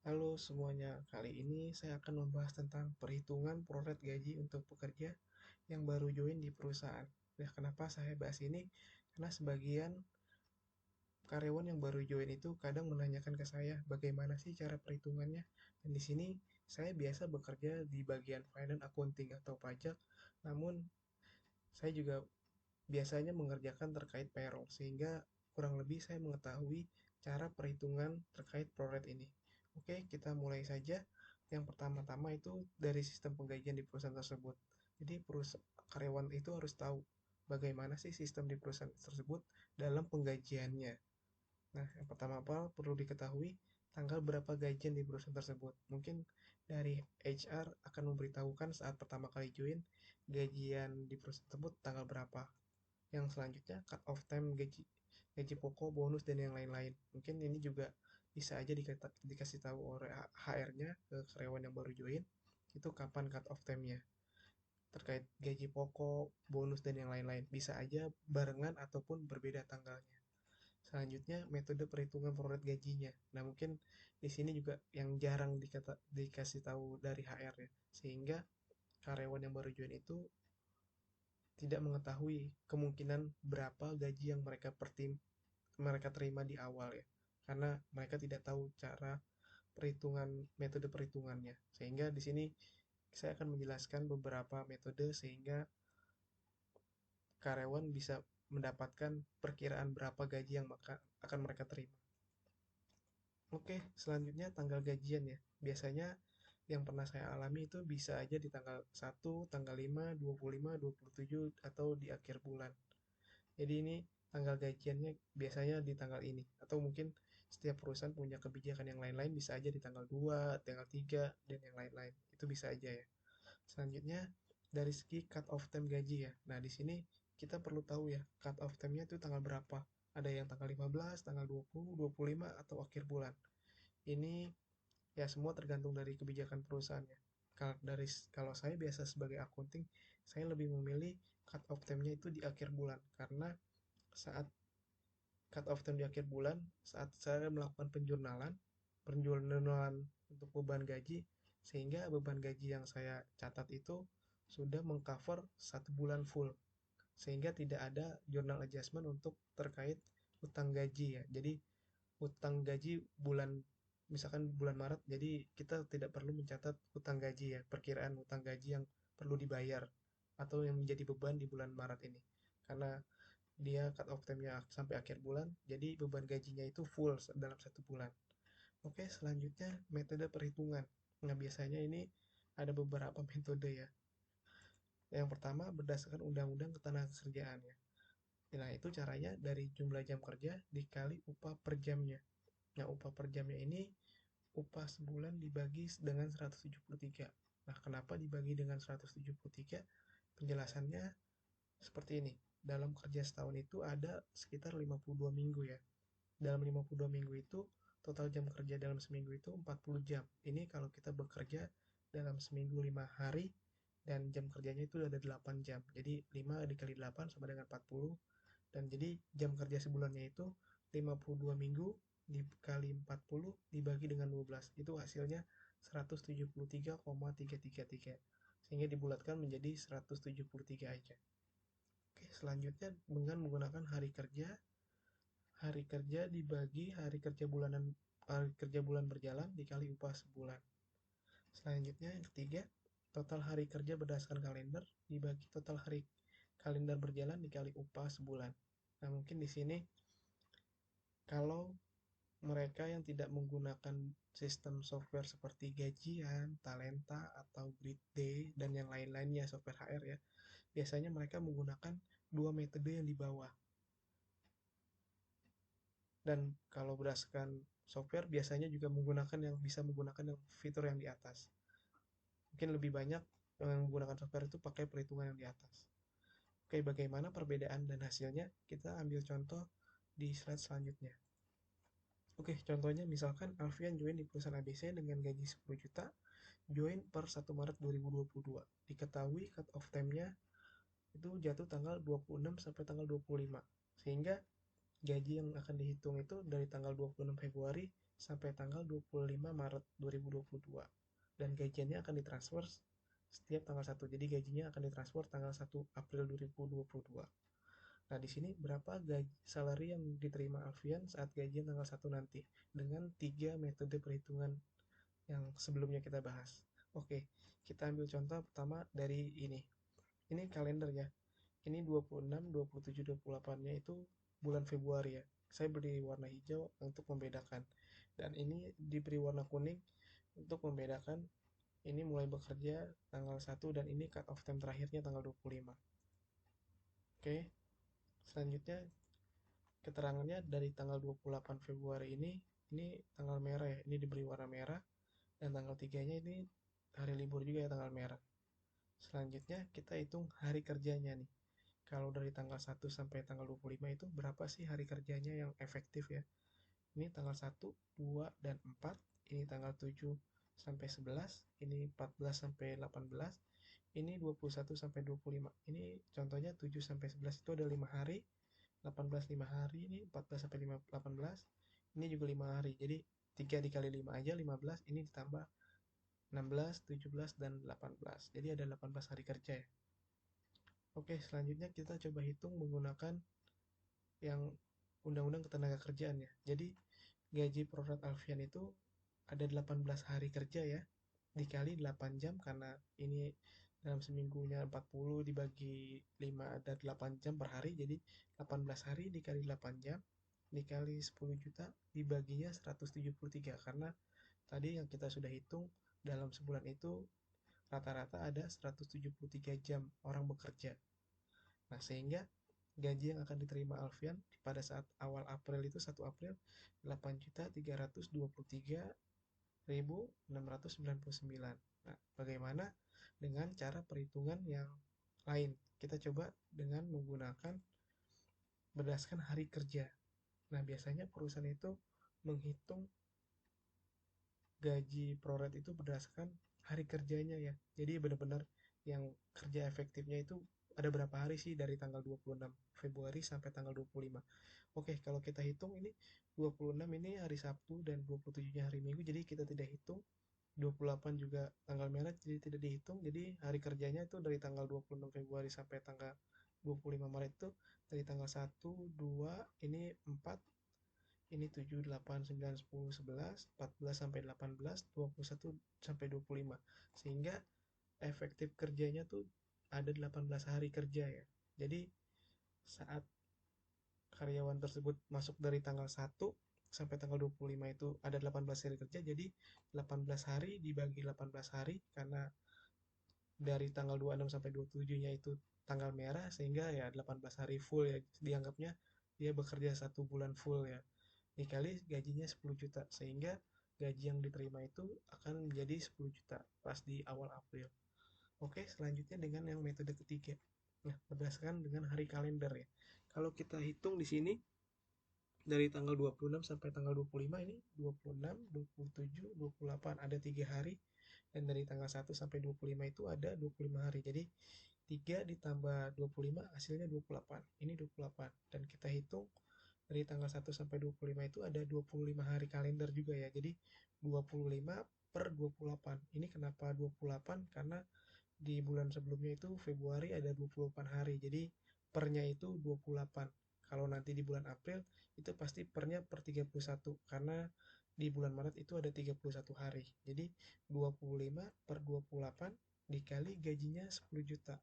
Halo semuanya, kali ini saya akan membahas tentang perhitungan proret gaji untuk pekerja yang baru join di perusahaan. Nah, kenapa saya bahas ini? Karena sebagian karyawan yang baru join itu kadang menanyakan ke saya bagaimana sih cara perhitungannya. Dan di sini saya biasa bekerja di bagian finance, accounting atau pajak, namun saya juga biasanya mengerjakan terkait payroll, sehingga kurang lebih saya mengetahui cara perhitungan terkait proret ini. Oke, kita mulai saja. Yang pertama-tama itu dari sistem penggajian di perusahaan tersebut. Jadi karyawan itu harus tahu bagaimana sih sistem di perusahaan tersebut dalam penggajiannya. Nah, yang pertama apa perlu diketahui tanggal berapa gajian di perusahaan tersebut. Mungkin dari HR akan memberitahukan saat pertama kali join gajian di perusahaan tersebut tanggal berapa. Yang selanjutnya cut off time gaji gaji pokok, bonus dan yang lain-lain. Mungkin ini juga bisa aja dikasih tahu oleh HR-nya ke karyawan yang baru join itu kapan cut off time-nya. Terkait gaji pokok, bonus dan yang lain-lain. Bisa aja barengan ataupun berbeda tanggalnya. Selanjutnya metode perhitungan proret gajinya. Nah, mungkin di sini juga yang jarang dikasih tahu dari HR ya. Sehingga karyawan yang baru join itu tidak mengetahui kemungkinan berapa gaji yang mereka terima di awal ya. Karena mereka tidak tahu cara metode perhitungannya. Sehingga di sini saya akan menjelaskan beberapa metode sehingga karyawan bisa mendapatkan perkiraan berapa gaji yang akan mereka terima. Oke, selanjutnya tanggal gajian ya. Biasanya yang pernah saya alami itu bisa aja di tanggal 1, tanggal 5, 25, 27, atau di akhir bulan. Jadi ini tanggal gajiannya biasanya di tanggal ini. Atau mungkin setiap perusahaan punya kebijakan yang lain-lain bisa aja di tanggal 2, tanggal 3, dan yang lain-lain. Itu bisa aja ya. Selanjutnya dari segi cut off time gaji ya. Nah, di sini kita perlu tahu ya, cut off time-nya itu tanggal berapa. Ada yang tanggal 15, tanggal 20, 25, atau akhir bulan. Ini ya semua tergantung dari kebijakan perusahaannya. Kalau saya biasa sebagai accounting, saya lebih memilih cut off time-nya itu di akhir bulan karena saat cut off time di akhir bulan, saat saya melakukan penjurnalan untuk beban gaji, sehingga beban gaji yang saya catat itu sudah mengcover 1 bulan full, sehingga tidak ada journal adjustment untuk terkait utang gaji ya. Jadi utang gaji misalkan bulan Maret, jadi kita tidak perlu mencatat utang gaji ya, perkiraan utang gaji yang perlu dibayar atau yang menjadi beban di bulan Maret ini. Karena dia cut off time-nya sampai akhir bulan, jadi beban gajinya itu full dalam 1 bulan. Oke, selanjutnya metode perhitungan. Nah, biasanya ini ada beberapa metode ya. Yang pertama berdasarkan Undang-Undang Ketenagakerjaan ya. Nah, itu caranya dari jumlah jam kerja dikali upah per jamnya. Nah, upah per jamnya ini upah sebulan dibagi dengan 173. Nah, kenapa dibagi dengan 173? Penjelasannya seperti ini. Dalam kerja setahun itu ada sekitar 52 minggu ya. Dalam 52 minggu itu total jam kerja dalam seminggu itu 40 jam. Ini kalau kita bekerja dalam seminggu 5 hari dan jam kerjanya itu ada 8 jam. Jadi 5 dikali 8 sama dengan 40 dan jadi jam kerja sebulannya itu 52 minggu dikali 40 dibagi dengan 12. Itu hasilnya 173,333. Sehingga dibulatkan menjadi 173 aja. Oke, selanjutnya dengan menggunakan hari kerja. Hari kerja dibagi hari kerja bulan berjalan dikali upah sebulan. Selanjutnya yang ketiga, total hari kerja berdasarkan kalender dibagi total hari kalender berjalan dikali upah sebulan. Nah, mungkin di sini kalau mereka yang tidak menggunakan sistem software seperti gajian, talenta, atau grid day, dan yang lain-lainnya software HR ya, biasanya mereka menggunakan dua metode yang di bawah. Dan kalau berdasarkan software biasanya juga bisa menggunakan yang fitur yang di atas. Mungkin lebih banyak yang menggunakan software itu pakai perhitungan yang di atas. Oke, bagaimana perbedaan dan hasilnya? Kita ambil contoh di slide selanjutnya. Oke, contohnya misalkan Alfian join di perusahaan ABC dengan gaji 10 juta, join per 1 Maret 2022. Diketahui cut off time-nya itu jatuh tanggal 26 sampai tanggal 25. Sehingga gaji yang akan dihitung itu dari tanggal 26 Februari sampai tanggal 25 Maret 2022. Dan gajiannya akan ditransfer setiap tanggal 1. Jadi gajinya akan ditransfer tanggal 1 April 2022. Nah, di sini berapa gaji salary yang diterima Alfian saat gajian tanggal 1 nanti dengan 3 metode perhitungan yang sebelumnya kita bahas. Oke, kita ambil contoh pertama dari ini. Ini kalender ya. Ini 26, 27, 28-nya itu bulan Februari ya. Saya beri warna hijau untuk membedakan. Dan ini diberi warna kuning untuk membedakan ini mulai bekerja tanggal 1 dan ini cut off time terakhirnya tanggal 25. Oke, selanjutnya keterangannya dari tanggal 28 Februari ini tanggal merah ya. Ini diberi warna merah dan tanggal 3-nya ini hari libur juga ya, tanggal merah. Selanjutnya kita hitung hari kerjanya nih. Kalau dari tanggal 1 sampai tanggal 25 itu berapa sih hari kerjanya yang efektif ya? Ini tanggal 1, 2, dan 4. Ini tanggal 7 sampai 11. Ini 14 sampai 18. Ini 21 sampai 25. Ini contohnya 7 sampai 11 itu ada 5 hari. 18 5 hari. Ini 14 sampai 18. Ini juga 5 hari. Jadi 3 dikali 5 aja 15. Ini ditambah 16, 17, dan 18. Jadi ada 18 hari kerja ya. Oke, selanjutnya kita coba hitung menggunakan yang undang-undang ketenagakerjaan ya. Jadi gaji prorat Alfian itu ada 18 hari kerja ya, dikali 8 jam karena ini dalam seminggunya 40 dibagi 5 ada 8 jam per hari, jadi 18 hari dikali 8 jam dikali 10 juta dibaginya 173 karena tadi yang kita sudah hitung dalam sebulan itu rata-rata ada 173 jam orang bekerja. Nah, sehingga gaji yang akan diterima Alfian pada saat awal April itu 1 April 8.323.699. Nah, bagaimana dengan cara perhitungan yang lain? Kita coba dengan menggunakan berdasarkan hari kerja. Nah, biasanya perusahaan itu menghitung gaji proret itu berdasarkan hari kerjanya ya. Jadi benar-benar yang kerja efektifnya itu ada berapa hari sih dari tanggal 26 Februari sampai tanggal 25. Oke, kalau kita hitung ini 26 ini hari Sabtu dan 27-nya hari Minggu, jadi kita tidak hitung. 28 juga tanggal merah, jadi tidak dihitung. Jadi hari kerjanya itu dari tanggal 26 Februari sampai tanggal 25 Maret itu dari tanggal 1, 2, ini 4, ini 7, 8, 9, 10, 11, 14 sampai 18, 21 sampai 25. Sehingga efektif kerjanya tuh ada 18 hari kerja ya. Jadi saat karyawan tersebut masuk dari tanggal 1 sampai tanggal 25 itu ada 18 hari kerja. Jadi 18 hari dibagi 18 hari karena dari tanggal 26 sampai 27-nya itu tanggal merah sehingga ya 18 hari full ya dianggapnya dia bekerja 1 bulan full ya. Dikali gajinya 10 juta sehingga gaji yang diterima itu akan menjadi 10 juta pas di awal April. Oke, selanjutnya dengan yang metode ketiga. Nah, berdasarkan dengan hari kalender ya. Kalau kita hitung di sini dari tanggal 26 sampai tanggal 25 ini 26, 27, 28 ada 3 hari dan dari tanggal 1 sampai 25 itu ada 25 hari. Jadi 3 ditambah 25 hasilnya 28. Ini 28 dan kita hitung dari tanggal 1 sampai 25 itu ada 25 hari kalender juga ya. Jadi 25 per 28. Ini kenapa 28? Karena di bulan sebelumnya itu Februari ada 28 hari. Jadi pernya itu 28. Kalau nanti di bulan April itu pasti pernya per 31 karena di bulan Maret itu ada 31 hari. Jadi 25 per 28 dikali gajinya 10 juta.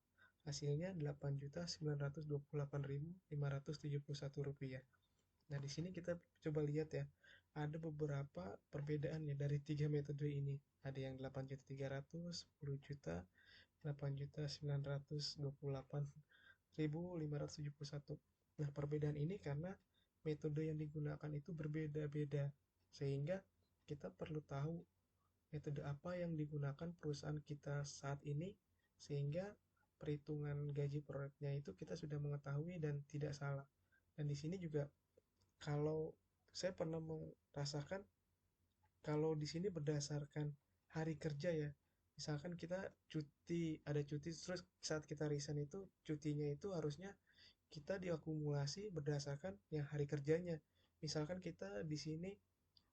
Hasilnya 8.928.571 rupiah. Nah, di sini kita coba lihat ya. Ada beberapa perbedaan ya dari 3 metode ini. Ada yang 8.300.000, 10 juta, 8.928.571. Nah, perbedaan ini karena metode yang digunakan itu berbeda-beda. Sehingga kita perlu tahu metode apa yang digunakan perusahaan kita saat ini sehingga perhitungan gaji proyeknya itu kita sudah mengetahui dan tidak salah. Dan di sini juga kalau saya pernah merasakan kalau di sini berdasarkan hari kerja ya. Misalkan kita cuti, ada cuti terus saat kita resign itu cutinya itu harusnya kita diakumulasi berdasarkan yang hari kerjanya. Misalkan kita di sini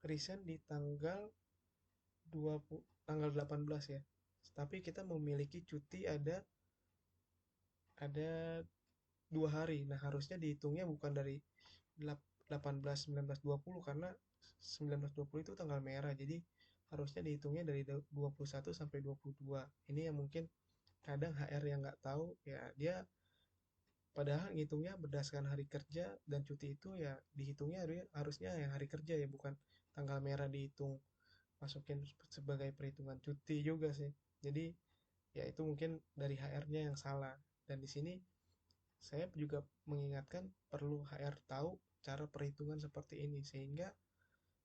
resign di tanggal 18 ya. Tapi kita memiliki cuti ada 2 hari. Nah, harusnya dihitungnya bukan dari 18, 19, 20 karena 19, 20 itu tanggal merah. Jadi harusnya dihitungnya dari 21 sampai 22. Ini yang mungkin kadang HR yang nggak tahu ya, dia padahal ngitungnya berdasarkan hari kerja dan cuti itu ya dihitungnya harusnya yang hari kerja ya, bukan tanggal merah dihitung masukin sebagai perhitungan cuti juga sih. Jadi ya itu mungkin dari HR-nya yang salah. Dan di sini saya juga mengingatkan perlu HR tahu cara perhitungan seperti ini sehingga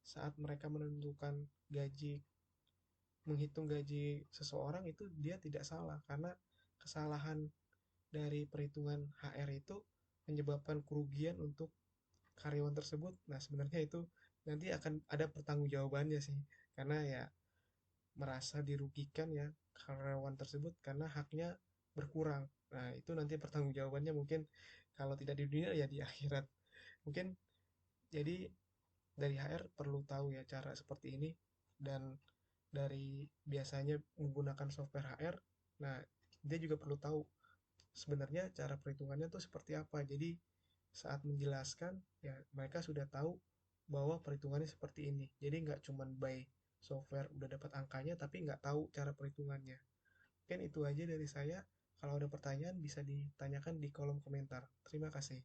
saat mereka menentukan gaji, menghitung gaji seseorang itu dia tidak salah karena kesalahan dari perhitungan HR itu menyebabkan kerugian untuk karyawan tersebut. Nah, sebenarnya itu nanti akan ada pertanggungjawabannya sih. Karena ya merasa dirugikan ya karyawan tersebut karena haknya berkurang. Nah, itu nanti pertanggungjawabannya mungkin kalau tidak di dunia ya di akhirat. Mungkin jadi dari HR perlu tahu ya cara seperti ini, dan dari biasanya menggunakan software HR. Nah, dia juga perlu tahu sebenarnya cara perhitungannya tuh seperti apa. Jadi saat menjelaskan ya mereka sudah tahu bahwa perhitungannya seperti ini. Jadi nggak cuman by software udah dapat angkanya tapi nggak tahu cara perhitungannya. Mungkin itu aja dari saya. Kalau ada pertanyaan bisa ditanyakan di kolom komentar. Terima kasih.